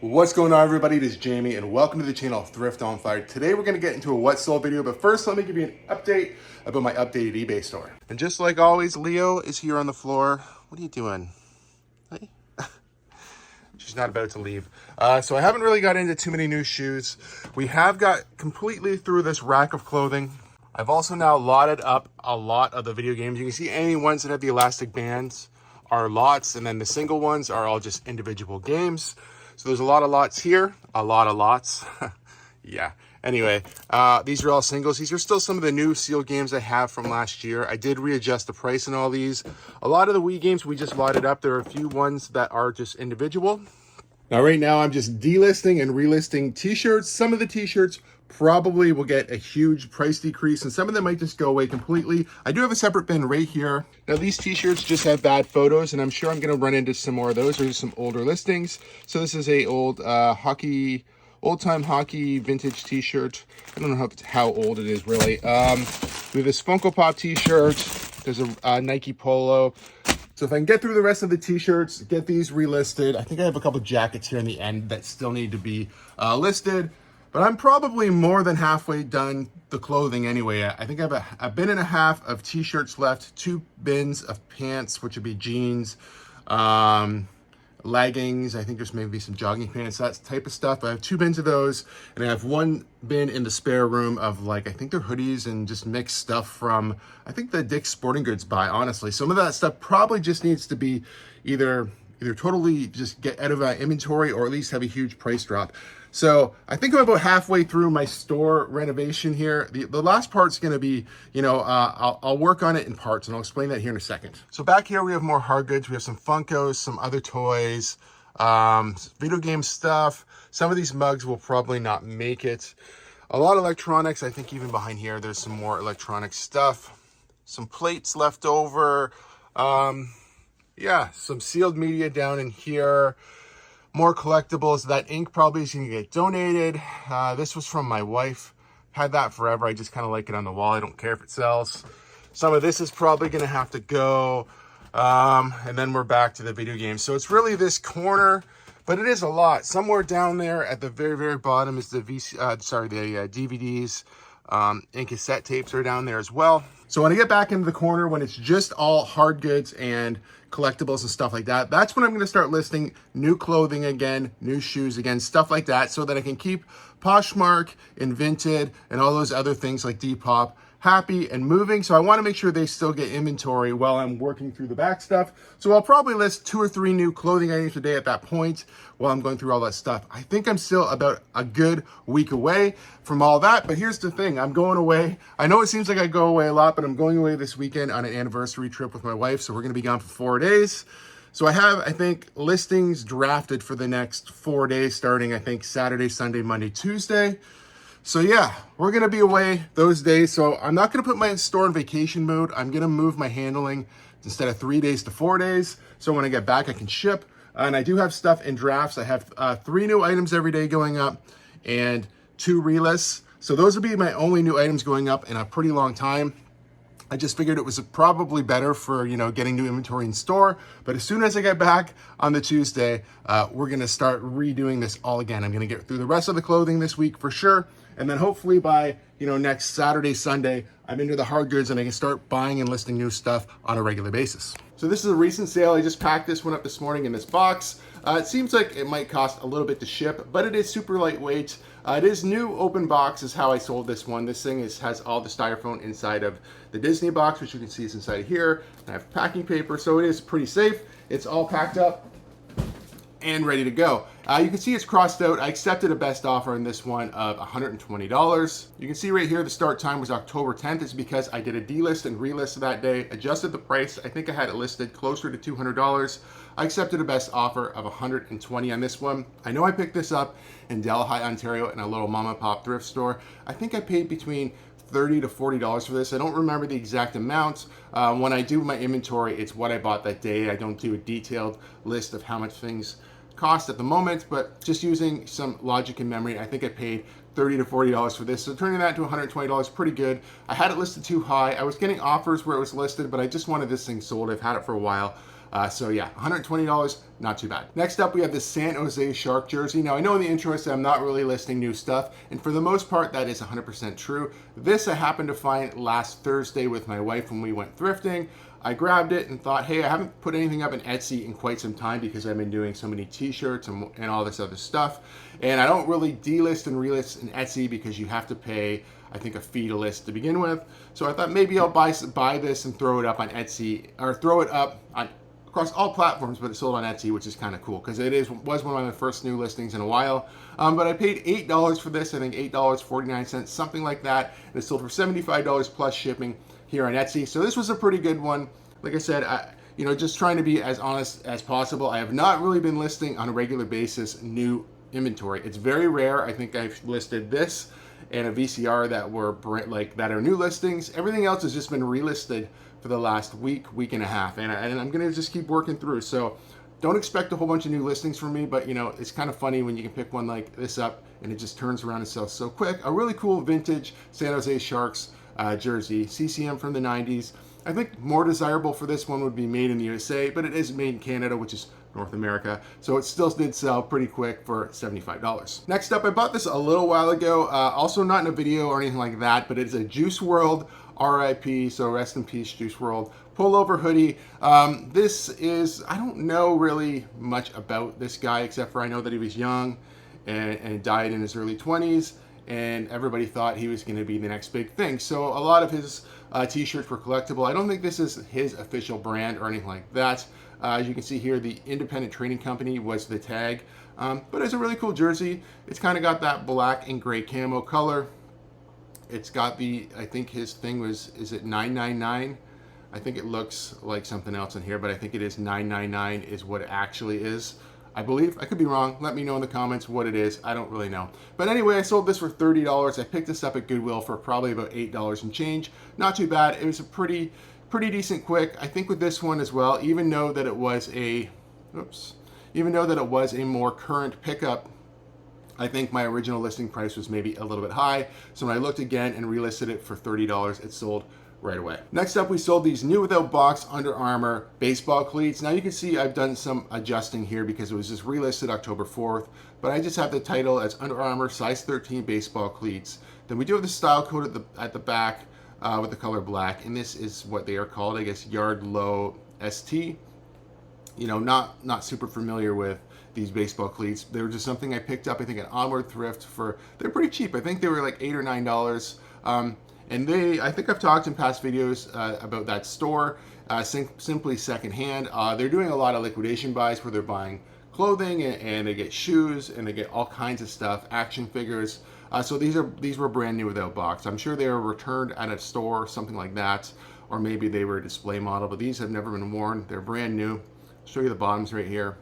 What's going on, everybody? It is Jamie and welcome to the channel Thrift on Fire. Today we're going to get into a what sold video, but first let me give you an update about my updated eBay store. And just like always, Leo is here on the floor. What are you doing? Hey? She's not about to leave. So I haven't really got into too many new shoes. We have got completely through this rack of clothing. I've also now lotted up a lot of the video games. You can see any ones that have the elastic bands are lots, and then the single ones are all just individual games. So there's a lot of lots here, a lot of lots. Yeah. Anyway, these are all singles. These are still some of the new sealed games I have from last year. I did readjust the price on all these. A lot of the Wii games we just lotted up. There are a few ones that are just individual. Now, right now, I'm just delisting and relisting t-shirts. Some of the t-shirts probably will get a huge price decrease, and some of them might just go away completely. I do have a separate bin right here. Now, these t-shirts just have bad photos, and I'm sure I'm going to run into some more of those. There's some older listings. So this is a old old-time hockey vintage t-shirt. I don't know how old it is, really. We have this Funko Pop t-shirt. There's a Nike Polo. So if I can get through the rest of the t-shirts, get these relisted. I think I have a couple jackets here in the end that still need to be listed. But I'm probably more than halfway done the clothing anyway. I think I have a bin and a half of t-shirts left, 2 bins of pants, which would be jeans, leggings. I think there's maybe some jogging pants, that type of stuff. I have 2 bins of those, and I have 1 bin in the spare room of, like, I think they're hoodies and just mixed stuff from, I think, the Dick's Sporting Goods buy, honestly. Some of that stuff probably just needs to be either totally just get out of inventory or at least have a huge price drop. So I think I'm about halfway through my store renovation here. The last part's gonna be, I'll work on it in parts, and I'll explain that here in a second. So back here we have more hard goods. We have some Funkos, some other toys, video game stuff. Some of these mugs will probably not make it. A lot of electronics. I think even behind here there's some more electronic stuff. Some plates left over. Yeah, some sealed media down in here. More collectibles. That ink probably is going to get donated. This was from my wife. Had that forever. I just kind of like it on the wall. I don't care if it sells. Some of this is probably going to have to go. And then we're back to the video games. So it's really this corner, but it is a lot. Somewhere down there at the very, very bottom is the DVDs. And cassette tapes are down there as well. So when I get back into the corner, when it's just all hard goods and collectibles and stuff like that, that's when I'm going to start listing new clothing again, new shoes again, stuff like that, so that I can keep Poshmark and Vinted and all those other things like Depop happy and moving. So I want to make sure they still get inventory while I'm working through the back stuff. So I'll probably list 2 or 3 new clothing items a day at that point while I'm going through all that stuff. I think I'm still about a good week away from all that, but here's the thing. I'm going away. I know it seems like I go away a lot, but I'm going away this weekend on an anniversary trip with my wife. So we're going to be gone for 4 days. So I have, I think, listings drafted for the next 4 days, starting, I think, Saturday, Sunday, Monday, Tuesday. So yeah, we're going to be away those days. So I'm not going to put my store in vacation mode. I'm going to move my handling instead of 3 days to 4 days. So when I get back, I can ship. And I do have stuff in drafts. I have 3 new items every day going up and 2 relists. So those will be my only new items going up in a pretty long time. I just figured it was probably better for, getting new inventory in store. But as soon as I get back on the Tuesday, we're going to start redoing this all again. I'm going to get through the rest of the clothing this week for sure. And then hopefully by, next Saturday, Sunday, I'm into the hard goods and I can start buying and listing new stuff on a regular basis. So this is a recent sale. I just packed this one up this morning in this box. It seems like it might cost a little bit to ship, but it is super lightweight. It is new open box is how I sold this one. This thing has all the styrofoam inside of the Disney box, which you can see is inside of here. I have packing paper, so it is pretty safe. It's all packed up and ready to go. You can see it's crossed out. I accepted a best offer in this one of $120. You can see right here the start time was October 10th. It's because I did a delist and relist that day, adjusted the price. I think I had it listed closer to $200. I accepted a best offer of $120 on this one. I know I picked this up in Delhi, Ontario in a little mom and pop thrift store. I think I paid between $30 to $40 for this. I don't remember the exact amount. When I do my inventory, it's what I bought that day. I don't do a detailed list of how much things cost at the moment, but just using some logic and memory, I think I paid $30 to $40 for this. So turning that to $120, pretty good. I had it listed too high. I was getting offers where it was listed, but I just wanted this thing sold. I've had it for a while. So yeah, $120, not too bad. Next up, we have the San Jose Shark jersey. Now I know in the intro I said I'm not really listing new stuff, and for the most part that is 100% true. This I happened to find last Thursday with my wife when we went thrifting. I grabbed it and thought, hey, I haven't put anything up in Etsy in quite some time because I've been doing so many t-shirts and all this other stuff. And I don't really delist and relist in Etsy because you have to pay, I think, a fee to list to begin with. So I thought maybe I'll buy this and throw it up on Etsy, or throw it up on across all platforms, but it's sold on Etsy, which is kind of cool because was one of my first new listings in a while. But I paid $8 for this, I think $8.49, something like that. And it sold for $75 plus shipping here on Etsy. So this was a pretty good one. Like I said, just trying to be as honest as possible. I have not really been listing on a regular basis new inventory. It's very rare. I think I've listed this and a VCR that are new listings. Everything else has just been relisted for the last week and a half, and I'm gonna just keep working through. So don't expect a whole bunch of new listings from me, but it's kind of funny when you can pick one like this up and it just turns around and sells so quick. A really cool vintage San Jose Sharks jersey, CCM from the 90s. I think more desirable for this one would be made in the USA, but it is made in Canada, which is North America. So it still did sell pretty quick for $75. Next up, I bought this a little while ago, also not in a video or anything like that, but it's a Juice WRLD RIP, so rest in peace, Juice WRLD pullover hoodie. This is, I don't know really much about this guy, except for I know that he was young and died in his early 20s. And everybody thought he was going to be the next big thing. So a lot of his t-shirts were collectible. I don't think this is his official brand or anything like that. As you can see here, the Independent Trading Company was the tag. But it's a really cool jersey. It's kind of got that black and gray camo color. It's got I think his thing was, is it $9.99? I think it looks like something else in here, but I think it is $9.99 is what it actually is. I believe. I could be wrong. Let me know in the comments what it is. I don't really know. But anyway, I sold this for $30. I picked this up at Goodwill for probably about $8 and change. Not too bad. It was a pretty decent quick. I think with this one as well, even though that it was a more current pickup, I think my original listing price was maybe a little bit high. So when I looked again and relisted it for $30, it sold right away. Next up, we sold these new without box Under Armour baseball cleats. Now you can see I've done some adjusting here because it was just relisted October 4th, but I just have the title as Under Armour size 13 baseball cleats. Then we do have the style code at the back with the color black, and this is what they are called, I guess, Yard Low ST. Not super familiar with these baseball cleats. They were just something I picked up, I think, at Armour thrift they're pretty cheap. I think they were like $8 or $9. And I think I've talked in past videos about that store, Simply Secondhand. They're doing a lot of liquidation buys where they're buying clothing and they get shoes and they get all kinds of stuff, action figures. So these were brand new without box. I'm sure they were returned at a store, something like that, or maybe they were a display model, but these have never been worn. They're brand new. I'll show you the bottoms right here.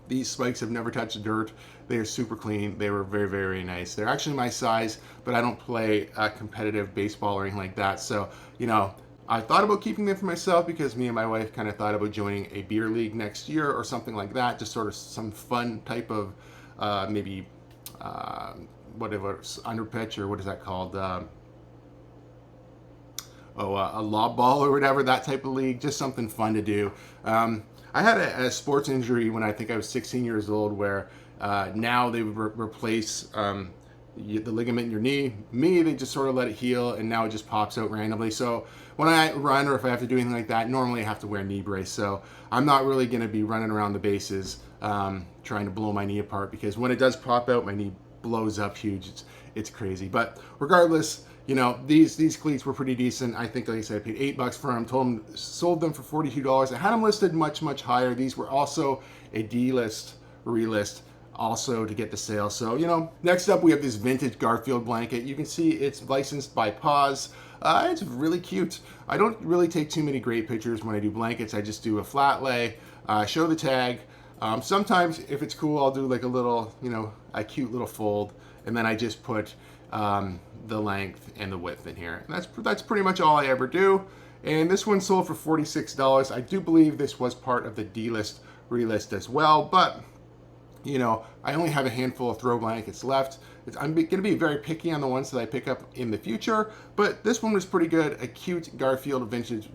These spikes have never touched dirt. They are super clean. They were very, very nice. They're actually my size, but I don't play competitive baseball or anything like that. So, I thought about keeping them for myself because me and my wife kind of thought about joining a beer league next year or something like that. Just sort of some fun type of whatever, underpitch, or what is that called? A lob ball or whatever, that type of league. Just something fun to do. I had a sports injury when I think I was 16 years old where now they would replace the ligament in your knee. They just sort of let it heal and now it just pops out randomly. So when I run or if I have to do anything like that, normally I have to wear a knee brace. So I'm not really going to be running around the bases trying to blow my knee apart because when it does pop out, my knee blows up huge. It's crazy. But regardless, these cleats were pretty decent. I think, like I said, I paid $8 for them. Sold them for $42. I had them listed much, much higher. These were also a D-list, relist, also to get the sale. So, next up we have this vintage Garfield blanket. You can see it's licensed by Paws. It's really cute. I don't really take too many great pictures when I do blankets. I just do a flat lay, show the tag. Sometimes, if it's cool, I'll do like a little, a cute little fold, and then I just put the length and the width in here. And that's pretty much all I ever do. And this one sold for $46. I do believe this was part of the D-list relist as well, but I only have a handful of throw blankets left. I'm going to be very picky on the ones that I pick up in the future, but this one was pretty good. A cute Garfield vintage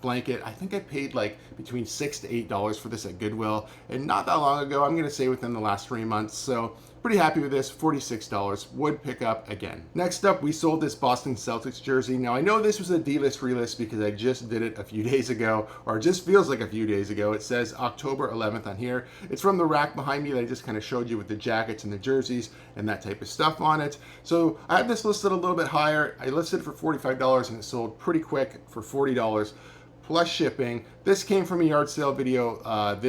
blanket. I think I paid like between $6 to $8 for this at Goodwill, and not that long ago. I'm going to say within the last 3 months. So pretty happy with this. $46, would pick up again. Next up, we sold this Boston Celtics jersey. Now I know this was a D-list relist because I just did it a few days ago, or it just feels like a few days ago. It says October 11th on here. It's from the rack behind me that I just kind of showed you with the jackets and the jerseys and that type of stuff on it. So I have this listed a little bit higher. I listed it for $45 and it sold pretty quick for $40 plus shipping. This came from a yard sale video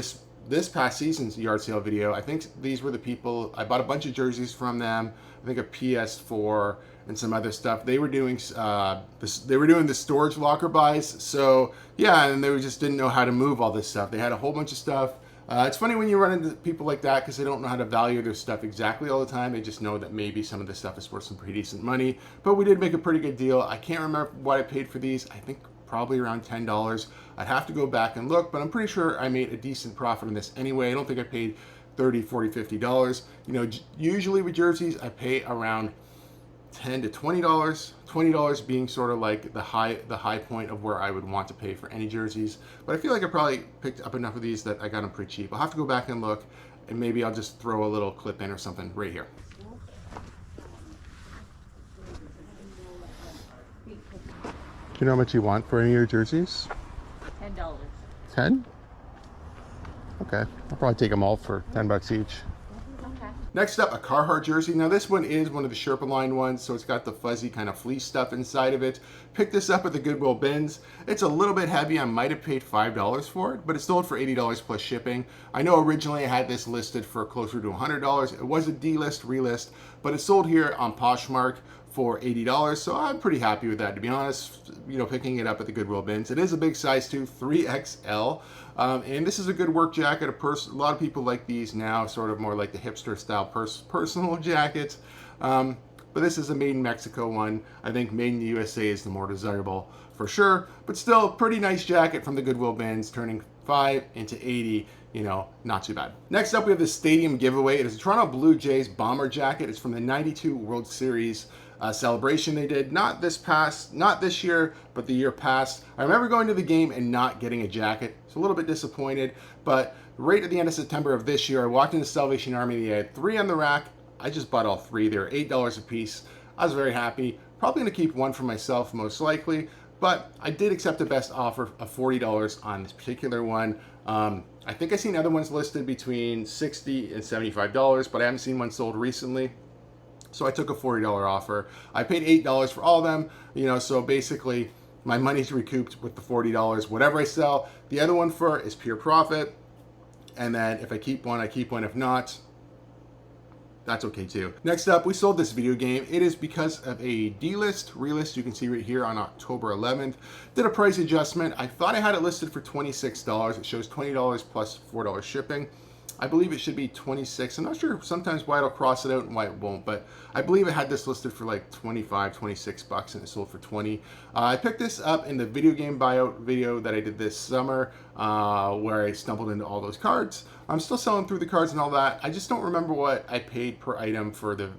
this past season's yard sale video. I think these were the people, I bought a bunch of jerseys from them, I think a PS4 and some other stuff. They were doing the storage locker buys. So yeah, and they just didn't know how to move all this stuff. They had a whole bunch of stuff. It's funny when you run into people like that because they don't know how to value their stuff exactly all the time. They just know that maybe some of the stuff is worth some pretty decent money. But we did make a pretty good deal. I can't remember what I paid for these. I think probably around $10. I'd have to go back and look, but I'm pretty sure I made a decent profit on this anyway. I don't think I paid $30, $40, $50. You know, usually with jerseys, I pay around $10 to $20. $20 being sort of like the high point of where I would want to pay for any jerseys. But I feel like I probably picked up enough of these that I got them pretty cheap. I'll have to go back and look, and maybe I'll just throw a little clip in or something right here. Do you know how much you want for any of your jerseys? $10. 10? Okay, I'll probably take them all for 10 bucks each. Okay. Next up, a Carhartt jersey. Now this one is one of the Sherpa line ones, so it's got the fuzzy kind of fleece stuff inside of it. Picked this up at the Goodwill bins. It's a little bit heavy. I might have paid $5 for it, but it sold for $80 plus shipping. I know originally I had this listed for closer to $100. It was a D-list, relist, but it sold here on Poshmark for $80, so I'm pretty happy with that, to be honest. You know, picking it up at the Goodwill bins. It is a big size too, 3XL, and this is a good work jacket. A lot of people like these now, sort of more like the hipster style personal jackets. But this is a made in Mexico one. I think made in the USA is the more desirable for sure, but still pretty nice jacket from the Goodwill bins, turning 5 into 80. You know, not too bad. Next up, we have the Stadium giveaway. It is a Toronto Blue Jays bomber jacket. It's from the '92 World Series celebration they did. Not this year, but the year past. I remember going to the game and not getting a jacket. So a little bit disappointed, but right at the end of September of this year, I walked into Salvation Army. They had 3 on the rack. I just bought all 3. They were $8 a piece. I was very happy. Probably gonna keep one for myself, most likely, but I did accept the best offer of $40 on this particular one. I think I've seen other ones listed between $60 and $75, but I haven't seen one sold recently. So I took a $40 offer. I paid $8 for all of them, you know, so basically my money's recouped with the $40. Whatever I sell, the other one for is pure profit. And then if I keep one, I keep one. If not, that's okay too. Next up, we sold this video game. It is because of a D-list, relist, you can see right here on October 11th. Did a price adjustment. I thought I had it listed for $26. It shows $20 plus $4 shipping. I believe it should be 26. I'm not sure sometimes why it'll cross it out and why it won't, but I believe I had this listed for like 25, 26 bucks and it sold for 20. I picked this up in the video game buyout video that I did this summer, where I stumbled into all those cards. I'm still selling through the cards and all that. I just don't remember what I paid per item for the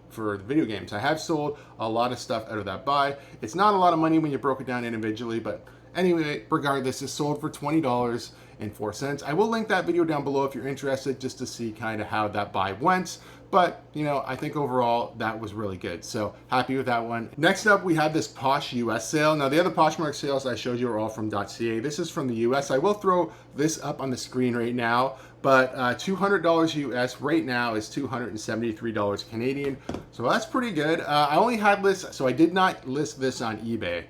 video games. I have sold a lot of stuff out of that buy. It's not a lot of money when you broke it down individually, but anyway, regardless, it's sold for $20.04. I will link that video down below if you're interested, just to see kind of how that buy went. But, you know, I think overall that was really good. So happy with that one. Next up, we have this Posh US sale. Now, the other Poshmark sales I showed you are all from .ca. This is from the US. I will throw this up on the screen right now, but $200 US right now is $273 Canadian. So that's pretty good. I only had this, so I did not list this on eBay.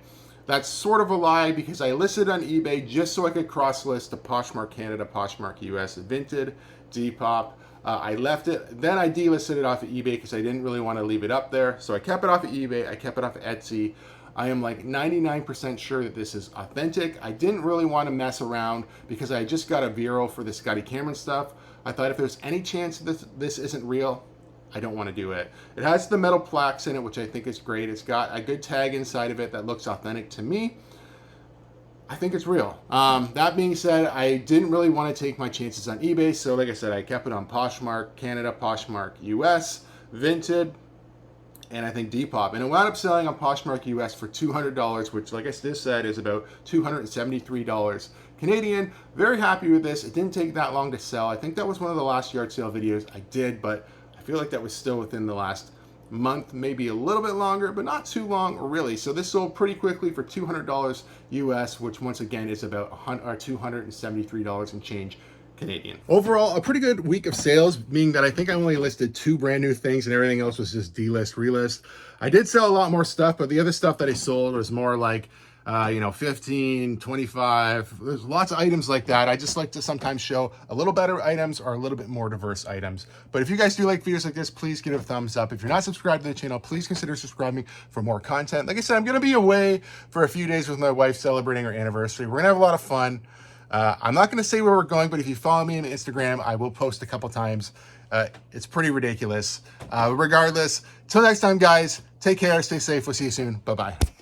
That's sort of a lie because I listed on eBay just so I could cross-list the Poshmark Canada, Poshmark US, Vinted, Depop. I left it, then I delisted it off of eBay because I didn't really want to leave it up there. So I kept it off of eBay, I kept it off of Etsy. I am like 99% sure that this is authentic. I didn't really want to mess around because I just got a Vero for the Scotty Cameron stuff. I thought if there's any chance this isn't real, I don't want to do it. It has the metal plaques in it, which I think is great. It's got a good tag inside of it that looks authentic to me. I think it's real. That being said, I didn't really want to take my chances on eBay. So like I said, I kept it on Poshmark Canada, Poshmark US, Vinted, and I think Depop. And it wound up selling on Poshmark US for $200, which, like I just said, is about $273 Canadian. Very happy with this. It didn't take that long to sell. I think that was one of the last yard sale videos I did, but I feel like that was still within the last month, maybe a little bit longer, but not too long really. So this sold pretty quickly for $200 US, which once again is about $273 and change Canadian. Overall, a pretty good week of sales, meaning that I think I only listed 2 brand new things and everything else was just delist, relist. I did sell a lot more stuff, but the other stuff that I sold was more like 15, 25. There's lots of items like that. I just like to sometimes show a little better items or a little bit more diverse items. But if you guys do like videos like this, please give it a thumbs up. If you're not subscribed to the channel, please consider subscribing for more content. Like I said, I'm going to be away for a few days with my wife celebrating our anniversary. We're going to have a lot of fun. I'm not going to say where we're going, but if you follow me on Instagram, I will post a couple times. It's pretty ridiculous. Regardless, till next time, guys, take care, stay safe. We'll see you soon. Bye-bye.